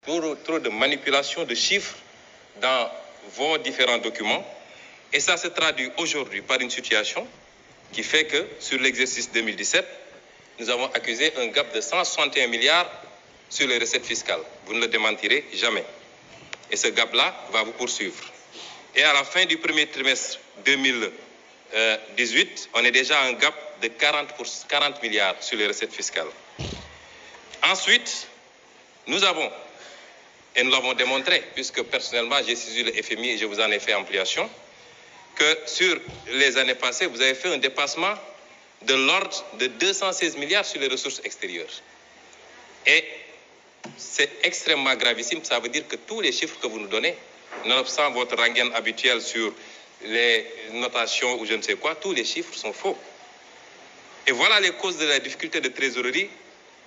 trop de manipulation de chiffres dans vos différents documents. Et ça se traduit aujourd'hui par une situation qui fait que sur l'exercice 2017, nous avons accusé un gap de 161 milliards sur les recettes fiscales. Vous ne le démentirez jamais. Et ce gap-là va vous poursuivre. Et à la fin du premier trimestre 2018, on est déjà à un gap de 40 milliards sur les recettes fiscales. Ensuite, nous avons, et nous l'avons démontré, puisque personnellement j'ai saisi le FMI et je vous en ai fait ampliation, que sur les années passées, vous avez fait un dépassement de l'ordre de 216 milliards sur les ressources extérieures. Et c'est extrêmement gravissime. Ça veut dire que tous les chiffres que vous nous donnez, nonobstant votre rengaine habituelle sur les notations ou je ne sais quoi, tous les chiffres sont faux. Et voilà les causes de la difficulté de trésorerie,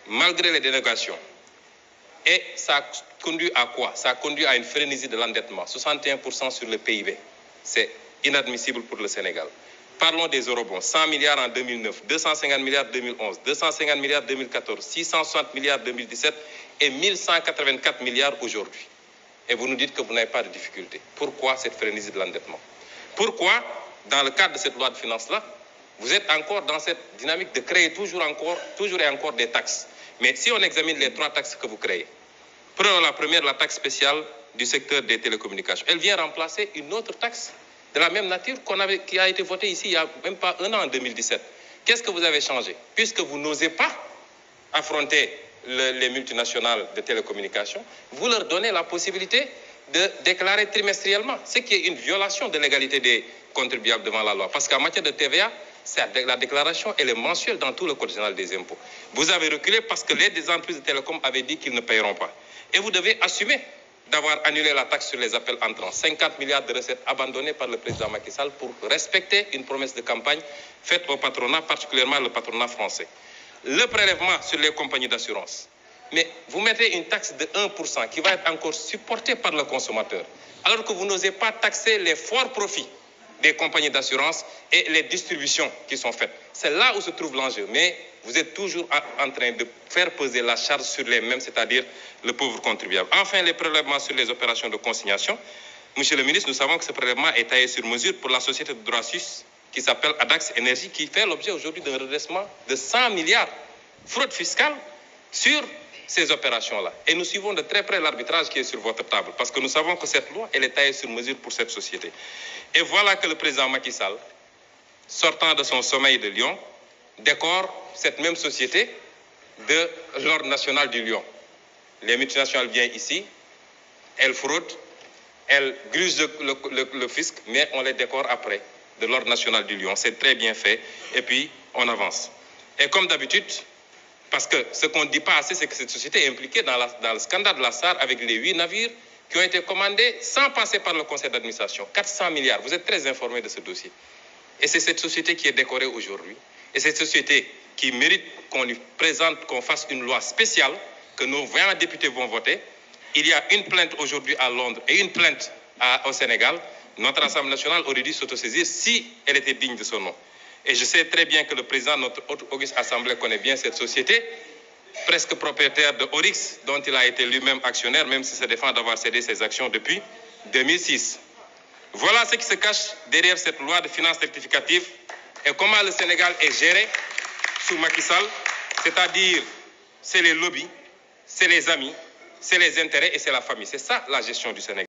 malgré les dénégations. Et ça conduit à quoi? Ça conduit à une frénésie de l'endettement, 61% sur le PIB. C'est inadmissible pour le Sénégal. Parlons des eurobonds. 100 milliards en 2009, 250 milliards en 2011, 250 milliards en 2014, 660 milliards en 2017 et 1184 milliards aujourd'hui. Et vous nous dites que vous n'avez pas de difficulté. Pourquoi cette frénésie de l'endettement? Pourquoi, dans le cadre de cette loi de finances-là, vous êtes encore dans cette dynamique de créer toujours et encore des taxes? Mais si on examine les 3 taxes que vous créez, prenons la première, la taxe spéciale du secteur des télécommunications. Elle vient remplacer une autre taxe de la même nature qui a été votée ici il n'y a même pas un an, en 2017. Qu'est-ce que vous avez changé? Puisque vous n'osez pas affronter les multinationales de télécommunications, vous leur donnez la possibilité de déclarer trimestriellement, ce qui est une violation de l'égalité des contribuables devant la loi. Parce qu'en matière de TVA, la déclaration elle est mensuelle dans tout le code général des impôts. Vous avez reculé parce que les entreprises de télécom avaient dit qu'ils ne paieront pas. Et vous devez assumer d'avoir annulé la taxe sur les appels entrants. 50 milliards de recettes abandonnées par le président Macky Sall pour respecter une promesse de campagne faite au patronat, particulièrement le patronat français. Le prélèvement sur les compagnies d'assurance. Mais vous mettez une taxe de 1% qui va être encore supportée par le consommateur, alors que vous n'osez pas taxer les forts profits des compagnies d'assurance et les distributions qui sont faites. C'est là où se trouve l'enjeu. Mais vous êtes toujours en train de faire peser la charge sur les mêmes, c'est-à-dire le pauvre contribuable. Enfin, les prélèvements sur les opérations de consignation. Monsieur le ministre, nous savons que ce prélèvement est taillé sur mesure pour la société de droit suisse qui s'appelle Adax Énergie, qui fait l'objet aujourd'hui d'un redressement de 100 milliards fraude fiscale sur ces opérations-là. Et nous suivons de très près l'arbitrage qui est sur votre table, parce que nous savons que cette loi, elle est taillée sur mesure pour cette société. Et voilà que le président Macky Sall, sortant de son sommeil de Lyon, décore cette même société de l'ordre national du Lion. Les multinationales viennent ici, elles fraudent, elles grugent le fisc, mais on les décore après de l'ordre national du Lion. C'est très bien fait, et puis on avance. Et comme d'habitude, parce que ce qu'on ne dit pas assez, c'est que cette société est impliquée dans le scandale de la SAR avec les 8 navires qui ont été commandés sans passer par le conseil d'administration. 400 milliards, vous êtes très informés de ce dossier. Et c'est cette société qui est décorée aujourd'hui. Et cette société qui mérite qu'on lui présente, qu'on fasse une loi spéciale, que nos 20 députés vont voter. Il y a une plainte aujourd'hui à Londres et une plainte au Sénégal. Notre Assemblée nationale aurait dû s'autosaisir si elle était digne de son nom. Et je sais très bien que le président de notre auguste Assemblée connaît bien cette société, presque propriétaire de Oryx, dont il a été lui-même actionnaire, même s'il se défend d'avoir cédé ses actions depuis 2006. Voilà ce qui se cache derrière cette loi de finances rectificative et comment le Sénégal est géré sous Macky Sall, c'est-à-dire c'est les lobbies, c'est les amis, c'est les intérêts et c'est la famille. C'est ça la gestion du Sénégal.